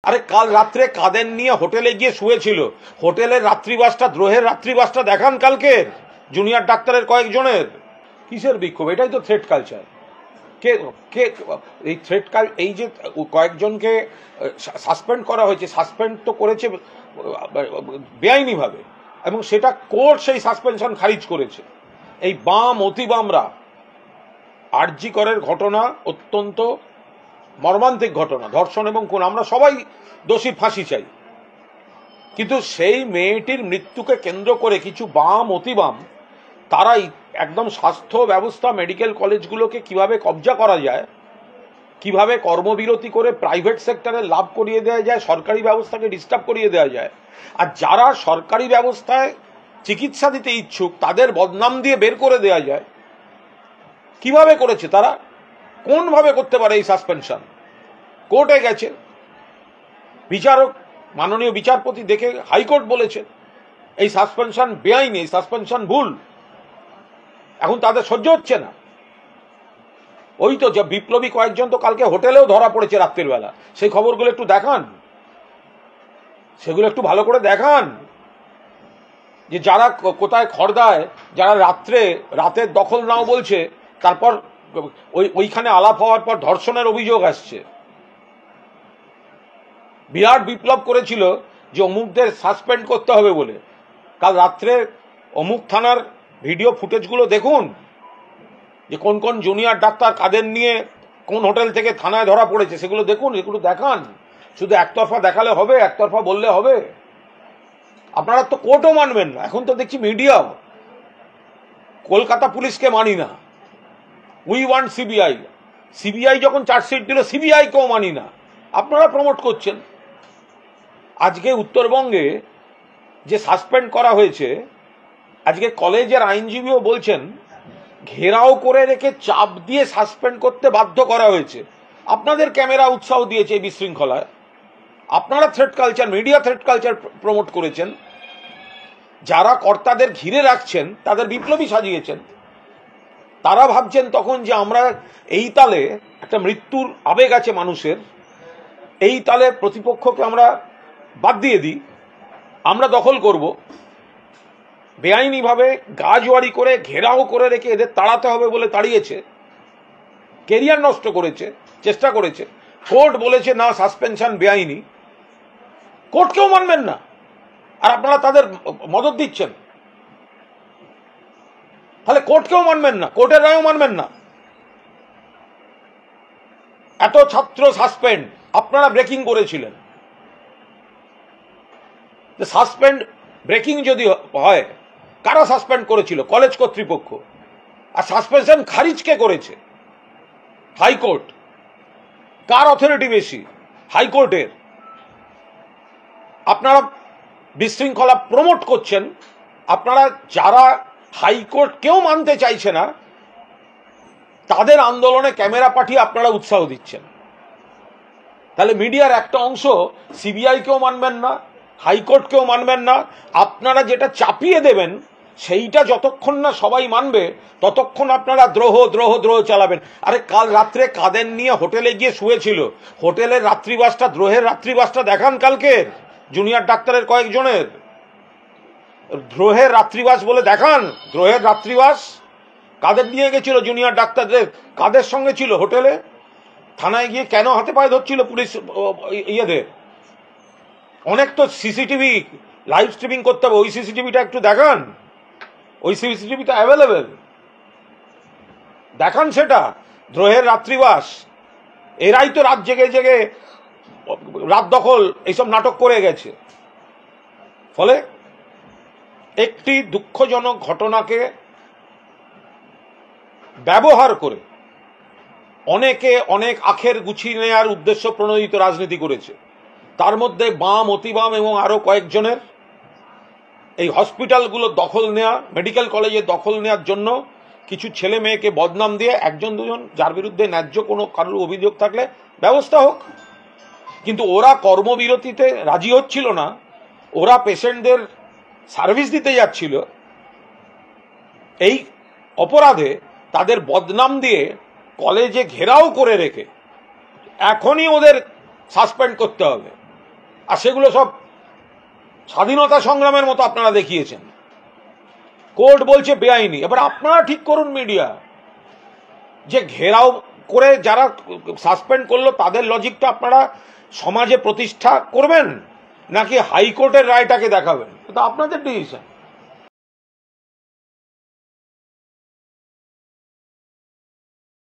আরে কাল রাত্রে কাদের নিয়ে হোটেলে গিয়ে শুয়েছিল, হোটেলের রাত্রিবাসটা, দ্রোহের রাত্রিবাসটা দেখান কালকের জুনিয়র ডাক্তারের কয়েকজনের। কিসের বিক্ষোভ? এটাই তো থ্রেট কালচার। কে কে এই থ্রেট এই যে কয়েকজনকে সাসপেন্ড করা হয়েছে, সাসপেন্ড তো করেছে বেআইনিভাবে, এবং সেটা কোর্ট সেই সাসপেনশন খারিজ করেছে। এই বাম অতি বামরা আরজি করের ঘটনা অত্যন্ত মর্মান্তিক ঘটনা, ধর্ষণ এবং খুন, আমরা সবাই দোষীর ফাঁসি চাই, কিন্তু সেই মেয়েটির মৃত্যুকে কেন্দ্র করে কিছু বাম অতি বাম তারাই একদম স্বাস্থ্য ব্যবস্থা, মেডিকেল কলেজগুলোকে কিভাবে কবজা করা যায়, কিভাবে কর্মবিরতি করে প্রাইভেট সেক্টরে লাভ করিয়ে দেওয়া যায়, সরকারি ব্যবস্থাকে ডিস্টার্ব করিয়ে দেওয়া যায়, আর যারা সরকারি ব্যবস্থায় চিকিৎসা দিতে ইচ্ছুক তাদের বদনাম দিয়ে বের করে দেওয়া যায়, কিভাবে করেছে তারা, কোনভাবে করতে পারে এই সাসপেনশন? কোর্টে গেছে, বিচারক মাননীয় বিচারপতি দেখে হাইকোর্ট বলেছে এই সাসপেনশন বেআইনি, এই সাসপেনশন ভুল। এখন তাদের সহ্য হচ্ছে না। ওই তো যে বিপ্লবী কয়েকজন তো কালকে হোটেলেও ধরা পড়েছে রাত্রির বেলা, সেই খবরগুলো একটু দেখান, সেগুলো একটু ভালো করে দেখান, যে যারা কোথায় খড়দায়, যারা রাতের দখল নাও বলছে, তারপর ওইখানে আলাপ হওয়ার পর ধর্ষণের অভিযোগ আসছে। বিরাট বিপ্লব করেছিল যে অমুকদের সাসপেন্ড করতে হবে বলে। কাল রাত্রে অমুক থানার ভিডিও ফুটেজগুলো দেখুন, যে কোন কোন জুনিয়র ডাক্তার কাদের নিয়ে কোন হোটেল থেকে থানায় ধরা পড়েছে, সেগুলো দেখুন, এগুলো দেখান। শুধু একতরফা দেখালে হবে, একতরফা বললে হবে? আপনারা তো কোর্টও মানবেন না, এখন তো দেখছি মিডিয়াও। কলকাতা পুলিশকে মানি না, উই ওয়ান্ট সিবিআই। সিবিআই যখন চার্জশিট দিল, সিবিআই কেও মানি না, আপনারা প্রমোট করছেন। আজকে উত্তরবঙ্গে যে সাসপেন্ড করা হয়েছে, আজকে কলেজের আইনজীবীও বলছেন ঘেরাও করে রেখে চাপ দিয়ে সাসপেন্ড করতে বাধ্য করা হয়েছে। আপনাদের ক্যামেরা উৎসাহ দিয়েছে এই বিশৃঙ্খলায়, আপনারা threat culture, media threat culture promote করেছেন। যারা কর্তাদের ঘিরে রাখছেন তাদের বিপ্লবী সাজিয়েছেন। তারা ভাবছেন তখন যে আমরা এই তালে, একটা মৃত্যুর আবেগ আছে মানুষের, এই তালে প্রতিপক্ষকে আমরা বাদ দিয়ে দিই, আমরা দখল করব। বেআইনিভাবে গাজওয়ারি করে ঘেরাও করে রেখে এদের তাড়াতে হবে বলে তাড়িয়েছে, কেরিয়ার নষ্ট করেছে, চেষ্টা করেছে। কোর্ট বলেছে না, সাসপেনশন বেআইনি, কোর্টকেও মানবেন না, আর আপনারা তাদের মদত দিচ্ছেন। তাহলে কোর্টকেও মানবেন না, কোর্টের রায়ও মানবেন না। এত ছাত্র সাসপেন্ড, আপনারা ব্রেকিং করেছিলেন। সাসপেন্ড ব্রেকিং যদি হয়, কারা সাসপেন্ড করেছিল? কলেজ কর্তৃপক্ষ। আর সাসপেনশন খারিজ কে করেছে? হাইকোর্ট। কার অথরিটি বেশি? হাইকোর্টের। আপনারা বিশৃঙ্খলা প্রমোট করছেন। আপনারা যারা হাইকোর্ট কেউ মানতে চাইছে না, তাদের আন্দোলনে ক্যামেরা পাঠিয়ে আপনারা উৎসাহ দিচ্ছেন। তাহলে মিডিয়ার একটা অংশ সিবিআই কেও মানবেন না, হাইকোর্টকেও মানবেন না। আপনারা যেটা চাপিয়ে দেবেন সেইটা যতক্ষণ না সবাই মানবে, ততক্ষণ আপনারা দ্রোহ দ্রোহ দ্রোহ চালাবেন। আরে কাল রাত্রে কাদের নিয়ে হোটেলে গিয়ে শুয়েছিল, হোটেলের রাত্রিবাসটা, দ্রোহের রাত্রিবাসটা দেখান কালকের জুনিয়র ডাক্তারের কয়েকজনের। দ্রোহের রাত্রিবাস বলে দেখান, দ্রোহের রাত্রিবাস। কাদের নিয়ে গেছিল জুনিয়র ডাক্তারদের, কাদের সঙ্গে ছিল হোটেলে? থানায় গিয়ে কেন হাতে পায়ে ধরছিল পুলিশ ইয়েদের? অনেক তো সিসিটিভি লাইভ স্ট্রিমিং করতে হবে, ওই সিসিটিভিটা একটু দেখান, ওই সিসিটিভিটা অ্যাভেলেবেল, দেখান সেটা। দ্রোহের রাত্রিবাস, এরাই তো রাত জেগে জেগে রাত দখল এইসব নাটক করে গেছে। ফলে একটি দুঃখজনক ঘটনাকে ব্যবহার করে অনেকে অনেক আখের গুছিয়ে নেওয়ার উদ্দেশ্য প্রণোদিত রাজনীতি করেছে। তার মধ্যে বাম, অতি বাম এবং আরো কয়েকজনের এই হসপিটালগুলো দখল নেওয়া, মেডিকেল কলেজে দখল নেওয়ার জন্য কিছু ছেলে মেয়েকে বদনাম দিয়ে, একজন দুজন যার বিরুদ্ধে ন্যায্য কোনো কারোর অভিযোগ থাকলে ব্যবস্থা হোক। কিন্তু ওরা কর্মবিরতিতে রাজি হচ্ছিল না, ওরা পেশেন্টদের সার্ভিস দিতে যাচ্ছিল। এই অপরাধে তাদের বদনাম দিয়ে কলেজে ঘেরাও করে রেখে এখনই ওদের সাসপেন্ড করতে হবে। আর সেগুলো সব স্বাধীনতা সংগ্রামের মতো আপনারা দেখিয়েছেন। কোর্ট বলছে বেআইনি। এবার আপনারা ঠিক করুন মিডিয়া, যে ঘেরাও করে যারা সাসপেন্ড করলো তাদের লজিকটা আপনারা সমাজে প্রতিষ্ঠা করবেন নাকি হাইকোর্টের রায়টাকে দেখাবেন, এটা আপনাদের ডিসিশন।